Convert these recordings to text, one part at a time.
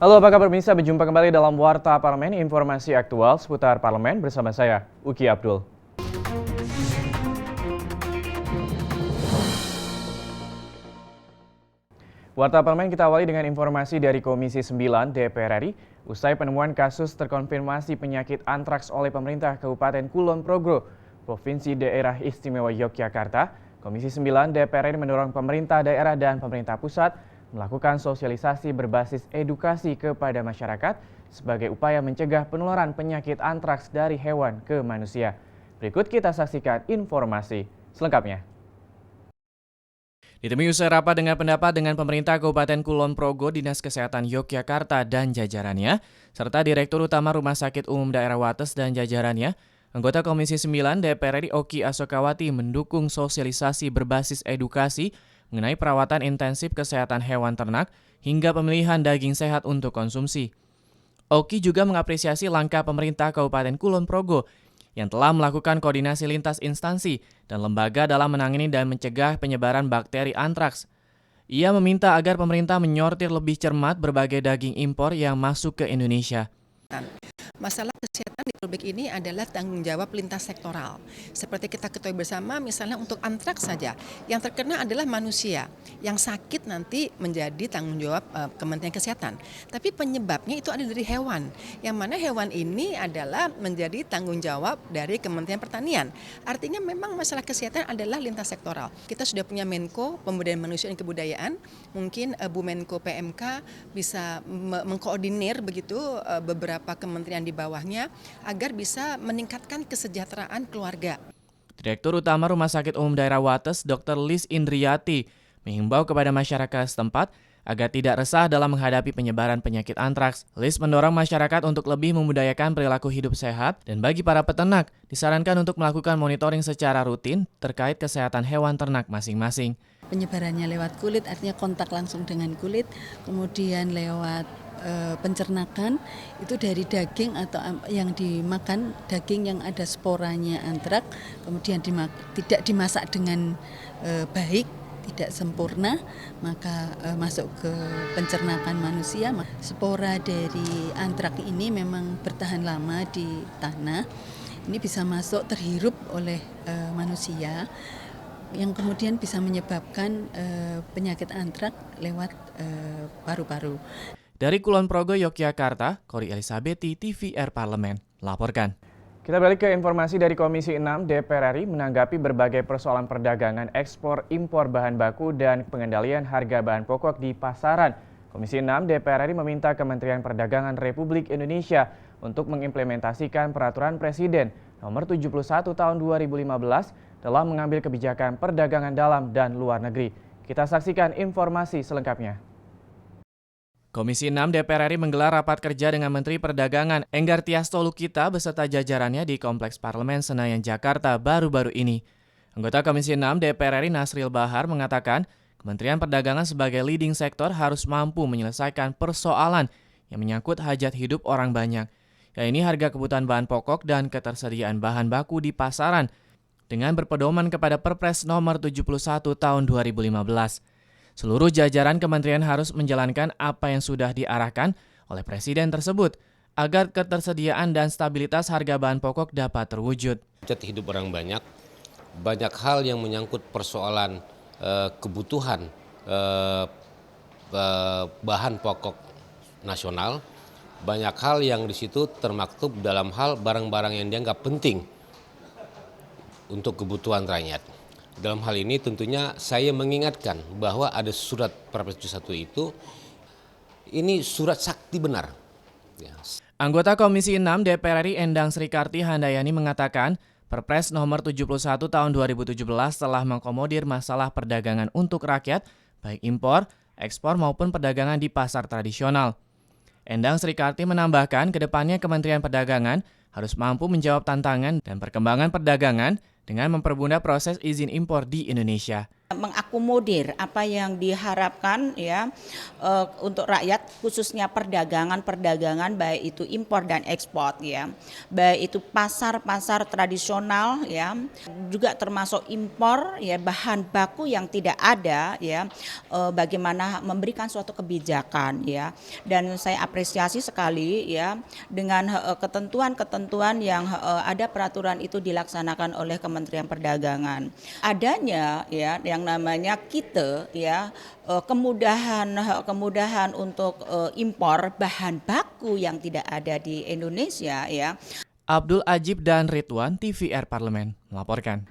Halo, apa kabar pemirsa? Berjumpa kembali dalam Warta Parlemen, informasi aktual seputar parlemen bersama saya, Uki Abdul. Warta Parlemen kita awali dengan informasi dari Komisi 9 DPR RI. Usai penemuan kasus terkonfirmasi penyakit antraks oleh pemerintah Kabupaten Kulon Progo, Provinsi Daerah Istimewa Yogyakarta, Komisi 9 DPR RI mendorong pemerintah daerah dan pemerintah pusat melakukan sosialisasi berbasis edukasi kepada masyarakat sebagai upaya mencegah penularan penyakit antraks dari hewan ke manusia. Berikut kita saksikan informasi selengkapnya. Ditemui usai rapat dengan pendapat dengan pemerintah Kabupaten Kulon Progo, Dinas Kesehatan Yogyakarta dan jajarannya, serta Direktur Utama Rumah Sakit Umum Daerah Wates dan jajarannya, anggota Komisi 9 DPR RI Oki Asokawati mendukung sosialisasi berbasis edukasi mengenai perawatan intensif kesehatan hewan ternak hingga pemilihan daging sehat untuk konsumsi. Oki juga mengapresiasi langkah pemerintah Kabupaten Kulon Progo yang telah melakukan koordinasi lintas instansi dan lembaga dalam menangani dan mencegah penyebaran bakteri antraks. Ia meminta agar pemerintah menyortir lebih cermat berbagai daging impor yang masuk ke Indonesia. Masalah kesehatan di Republik ini adalah tanggung jawab lintas sektoral. Seperti kita ketahui bersama, misalnya untuk antraks saja, yang terkena adalah manusia. Yang sakit nanti menjadi tanggung jawab Kementerian Kesehatan. Tapi penyebabnya itu ada dari hewan. Yang mana hewan ini adalah menjadi tanggung jawab dari Kementerian Pertanian. Artinya memang masalah kesehatan adalah lintas sektoral. Kita sudah punya Menko Pemberdayaan Manusia dan Kebudayaan. Mungkin Bu Menko PMK bisa mengkoordinir begitu beberapa kementerian di bawahnya agar bisa meningkatkan kesejahteraan keluarga. Direktur Utama Rumah Sakit Umum Daerah Wates, Dr. Lis Indriati, menghimbau kepada masyarakat setempat agar tidak resah dalam menghadapi penyebaran penyakit antraks. Lis mendorong masyarakat untuk lebih membudayakan perilaku hidup sehat dan bagi para peternak disarankan untuk melakukan monitoring secara rutin terkait kesehatan hewan ternak masing-masing. Penyebarannya lewat kulit, artinya kontak langsung dengan kulit, kemudian lewat pencernakan itu dari daging atau yang dimakan daging yang ada sporanya antrak, kemudian tidak dimasak dengan baik, tidak sempurna, maka masuk ke pencernakan manusia. Spora dari antrak ini memang bertahan lama di tanah, ini bisa masuk terhirup oleh manusia yang kemudian bisa menyebabkan penyakit antrak lewat paru-paru. Dari Kulon Progo, Yogyakarta, Kori Elisabeti, TVR Parlemen, laporkan. Kita balik ke informasi dari Komisi 6 DPR RI menanggapi berbagai persoalan perdagangan ekspor impor bahan baku dan pengendalian harga bahan pokok di pasaran. Komisi 6 DPR RI meminta Kementerian Perdagangan Republik Indonesia untuk mengimplementasikan Peraturan Presiden Nomor 71 Tahun 2015 dalam mengambil kebijakan perdagangan dalam dan luar negeri. Kita saksikan informasi selengkapnya. Komisi 6 DPR RI menggelar rapat kerja dengan Menteri Perdagangan Enggar Tias Tolukita beserta jajarannya di Kompleks Parlemen Senayan, Jakarta baru-baru ini. Anggota Komisi 6 DPR RI Nasril Bahar mengatakan Kementerian Perdagangan sebagai leading sektor harus mampu menyelesaikan persoalan yang menyangkut hajat hidup orang banyak, yaitu harga kebutuhan bahan pokok dan ketersediaan bahan baku di pasaran dengan berpedoman kepada Perpres Nomor 71 Tahun 2015. Seluruh jajaran kementerian harus menjalankan apa yang sudah diarahkan oleh Presiden tersebut agar ketersediaan dan stabilitas harga bahan pokok dapat terwujud. Hajat hidup orang banyak hal yang menyangkut persoalan kebutuhan bahan pokok nasional, banyak hal yang di situ termaktub dalam hal barang-barang yang dianggap penting untuk kebutuhan rakyat. Dalam hal ini tentunya saya mengingatkan bahwa ada surat Perpres 71 itu, ini surat sakti benar. Ya. Anggota Komisi 6 DPR RI Endang Srikarti Handayani mengatakan Perpres Nomor 71 Tahun 2017 telah mengakomodir masalah perdagangan untuk rakyat, baik impor, ekspor maupun perdagangan di pasar tradisional. Endang Srikarti menambahkan kedepannya Kementerian Perdagangan harus mampu menjawab tantangan dan perkembangan perdagangan dengan mempermudah proses izin impor di Indonesia. mengakomodir apa yang diharapkan ya untuk rakyat, khususnya perdagangan baik itu impor dan ekspor ya, baik itu pasar tradisional ya, juga termasuk impor ya bahan baku yang tidak ada ya, bagaimana memberikan suatu kebijakan ya. Dan saya apresiasi sekali ya dengan ketentuan-ketentuan yang ada peraturan itu dilaksanakan oleh Kementerian Perdagangan. Adanya ya yang namanya KITE ya, kemudahan untuk impor bahan baku yang tidak ada di Indonesia ya. Abdul Ajib dan Ridwan, TVR Parlemen, melaporkan.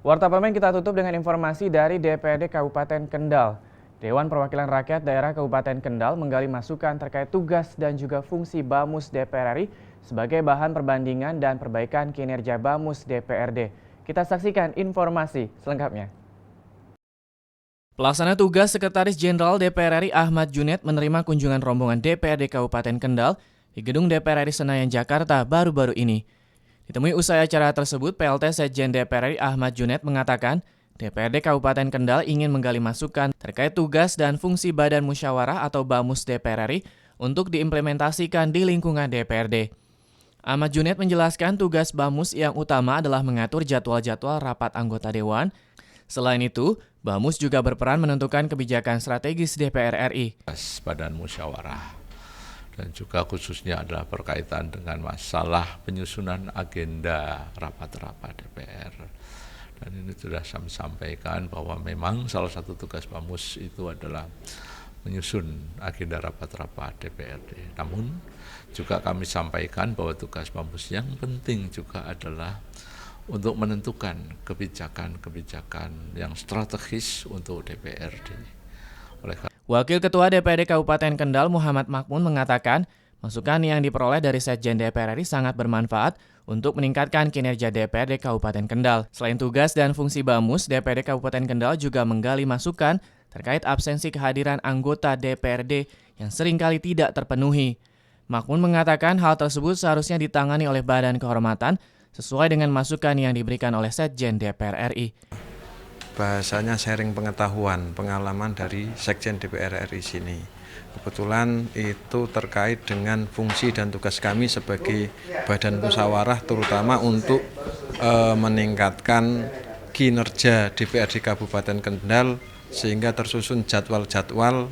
Warta Parlemen kita tutup dengan informasi dari DPRD Kabupaten Kendal. Dewan Perwakilan Rakyat Daerah Kabupaten Kendal menggali masukan terkait tugas dan juga fungsi BAMUS DPR RI sebagai bahan perbandingan dan perbaikan kinerja BAMUS DPRD. Kita saksikan informasi selengkapnya. Pelaksana tugas Sekretaris Jenderal DPR RI Ahmad Junet menerima kunjungan rombongan DPRD Kabupaten Kendal di Gedung DPR RI Senayan, Jakarta baru-baru ini. Ditemui usai acara tersebut, PLT Sekjen DPR RI Ahmad Junet mengatakan DPRD Kabupaten Kendal ingin menggali masukan terkait tugas dan fungsi Badan Musyawarah atau BAMUS DPR RI untuk diimplementasikan di lingkungan DPRD. Ahmad Junet menjelaskan tugas BAMUS yang utama adalah mengatur jadwal-jadwal rapat anggota Dewan. Selain itu, BAMUS juga berperan menentukan kebijakan strategis DPR RI. Badan musyawarah dan juga khususnya adalah berkaitan dengan masalah penyusunan agenda rapat-rapat DPR. Dan ini sudah saya sampaikan bahwa memang salah satu tugas BAMUS itu adalah menyusun agenda rapat-rapat DPRD. Namun juga kami sampaikan bahwa tugas BAMUS yang penting juga adalah untuk menentukan kebijakan-kebijakan yang strategis untuk DPRD. Wakil Ketua DPRD Kabupaten Kendal Muhammad Makmun mengatakan, masukan yang diperoleh dari Sekjen DPR RI sangat bermanfaat untuk meningkatkan kinerja DPRD Kabupaten Kendal. Selain tugas dan fungsi BAMUS, DPRD Kabupaten Kendal juga menggali masukan terkait absensi kehadiran anggota DPRD yang seringkali tidak terpenuhi. Makmun mengatakan hal tersebut seharusnya ditangani oleh Badan Kehormatan sesuai dengan masukan yang diberikan oleh Sekjen DPR RI. Bahasanya sharing pengetahuan, pengalaman dari Sekjen DPR RI sini. Kebetulan itu terkait dengan fungsi dan tugas kami sebagai badan musyawarah, terutama untuk meningkatkan kinerja DPRD Kabupaten Kendal sehingga tersusun jadwal-jadwal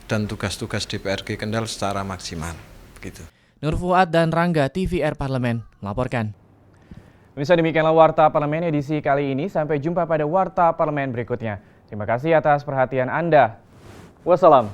dan tugas-tugas DPRD Kendal secara maksimal. Begitu. Nur Fuad dan Rangga, TVR Parlemen, melaporkan. Bisa demikianlah Warta Parlemen edisi kali ini. Sampai jumpa pada Warta Parlemen berikutnya. Terima kasih atas perhatian Anda. Wassalam.